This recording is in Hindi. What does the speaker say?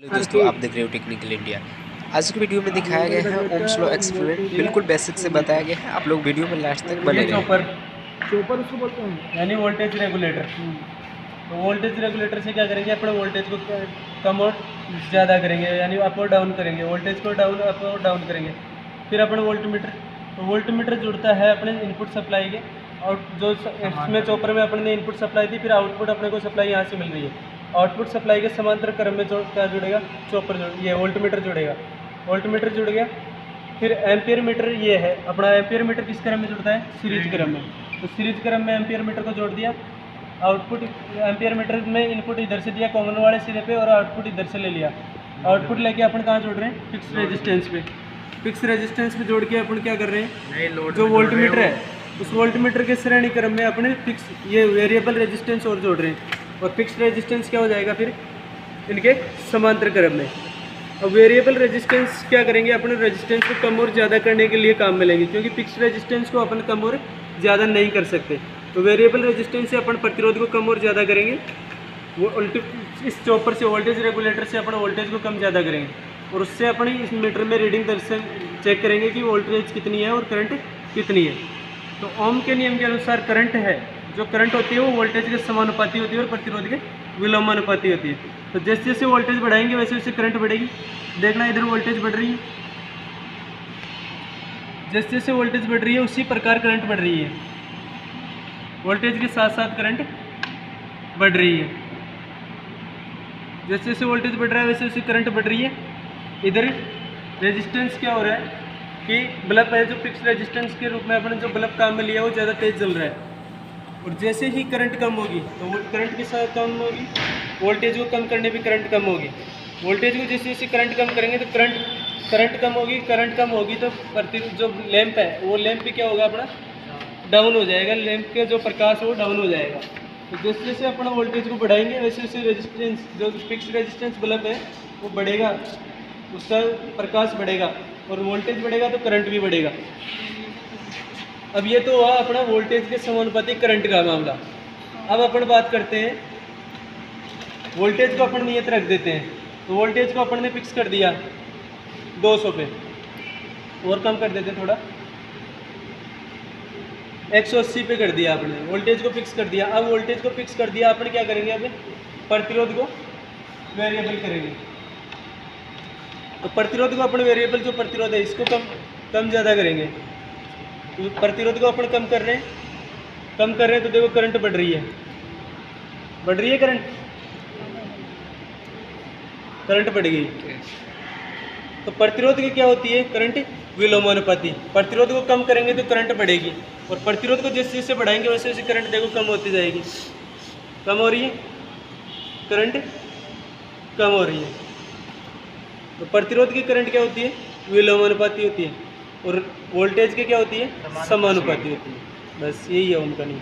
हेलो दोस्तों, आप देख रहे हो टेक्निकल इंडिया। आज की वीडियो में दिखाया गया है ओम्स लॉ एक्सपेरिमेंट, बिल्कुल बेसिक से बताया गया है। आप लोग वीडियो में लास्ट तक बने ये रहें। चॉपर चोपर उसको बोलते हैं। यानी वोल्टेज रेगुलेटर। तो वोल्टेज रेगुलेटर से क्या करेंगे, अपने वोल्टेज को कम और ज़्यादा करेंगे, यानी अप और डाउन करेंगे, वोल्टेज को डाउन अप और डाउन करेंगे। फिर अपन वोल्टमीटर, तो वोल्टमीटर जुड़ता है अपने इनपुट सप्लाई के, और जो इसमें चॉपर में अपने ने इनपुट सप्लाई दी, फिर आउटपुट अपने को सप्लाई यहाँ से मिल रही है। आउटपुट सप्लाई के समांतर क्रम में क्या जुड़ेगा, चॉपर ये वोल्टमीटर जुड़ेगा। वोल्टमीटर जुड़ गया। फिर एम्पियर मीटर ये है अपना। एम्पियर मीटर किस क्रम में जुड़ता है, सीरीज क्रम में। तो सीरीज क्रम में एम्पियर मीटर को जोड़ दिया। आउटपुट एम्पियर मीटर में इनपुट इधर से दिया कॉमन वाले सिरे पे, और आउटपुट इधर से ले लिया। आउटपुट लेके अपन कहाँ जोड़ रहे हैं, फिक्स रेजिस्टेंस पे। फिक्स रेजिस्टेंस पे जोड़ के अपन क्या कर रहे हैं, जो वोल्टमीटर है उस वोल्टमीटर के श्रेणी क्रम में अपने फिक्स ये वेरिएबल रेजिस्टेंस और जोड़ रहे हैं, और फिक्स रेजिस्टेंस क्या हो जाएगा फिर इनके समांतर क्रम में। अब वेरिएबल रेजिस्टेंस क्या करेंगे, अपने रेजिस्टेंस को कम और ज़्यादा करने के लिए काम में लेंगे, क्योंकि फिक्स रेजिस्टेंस को अपन कम और ज़्यादा नहीं कर सकते। तो वेरिएबल रेजिस्टेंस से अपन प्रतिरोध को कम और ज़्यादा करेंगे। वो इस चॉपर से वोल्टेज रेगुलेटर से अपन वोल्टेज को कम ज़्यादा करेंगे, और उससे अपन इस मीटर में रीडिंग दर्शन चेक करेंगे कि वोल्टेज कितनी है और करंट कितनी है। तो ओम के नियम के अनुसार करंट है, जो करंट होती है वो वोल्टेज के समानुपाती होती है और प्रतिरोध के विलोमानुपाती होती है। तो जैसे जैसे वोल्टेज बढ़ाएंगे वैसे वैसे करंट बढ़ेगी। देखना इधर वोल्टेज बढ़ रही है, जैसे जैसे वोल्टेज बढ़ रही है उसी प्रकार करंट बढ़ रही है। वोल्टेज के साथ साथ करंट बढ़ रही है। जैसे जैसे वोल्टेज बढ़ रहा है वैसे वैसे करंट बढ़ रही है। इधर रेजिस्टेंस क्या हो रहा है कि बल्ब है जो फिक्स रेजिस्टेंस के रूप में अपने जो बल्ब काम में लिया वो ज़्यादा तेज जल रहा है। और जैसे ही करंट कम होगी तो वो करंट के साथ कम होगी, वोल्टेज को कम करने पे करंट कम होगी। वोल्टेज को जैसे जैसे करंट कम करेंगे तो करंट कम होगी। करंट कम होगी तो जो लैंप है वो लैंप भी क्या होगा, अपना डाउन हो जाएगा। लैंप के जो प्रकाश है वो डाउन हो जाएगा। तो जैसे जैसे अपना वोल्टेज को बढ़ाएंगे वैसे वैसे रेजिस्टेंस, जो फिक्स रेजिस्टेंस बल्ब है वो बढ़ेगा, उसका प्रकाश बढ़ेगा, और वोल्टेज बढ़ेगा तो करंट भी बढ़ेगा। अब ये तो हुआ अपना वोल्टेज के समानुपाती करंट का मामला। अब अपन बात करते हैं, वोल्टेज को अपन नियत रख देते हैं। तो वोल्टेज को अपन ने फिक्स कर दिया 200 पे, और कम कर देते थोड़ा, 180 पे कर दिया आपने। वोल्टेज को फिक्स कर दिया। अब वोल्टेज को फिक्स कर दिया, अपन क्या करेंगे, अब प्रतिरोध को वेरिएबल करेंगे। तो प्रतिरोध को अपन वेरिएबल, जो प्रतिरोध है इसको कम ज़्यादा करेंगे। तो प्रतिरोध को अपन कम कर रहे हैं, तो देखो करंट बढ़ रही है करंट बढ़ गई। तो प्रतिरोध की क्या होती है, करंट विलोमानुपाती। प्रतिरोध को कम करेंगे तो करंट बढ़ेगी, और प्रतिरोध को जैसे जैसे बढ़ाएंगे वैसे वैसे करंट देखो कम होती जाएगी। कम हो रही है करंट, कम हो रही है। तो प्रतिरोध की करंट क्या होती है, विलोमानुपाती होती है, और वोल्टेज की क्या होती है, समानुपाती होती है। बस यही है उनका नियम।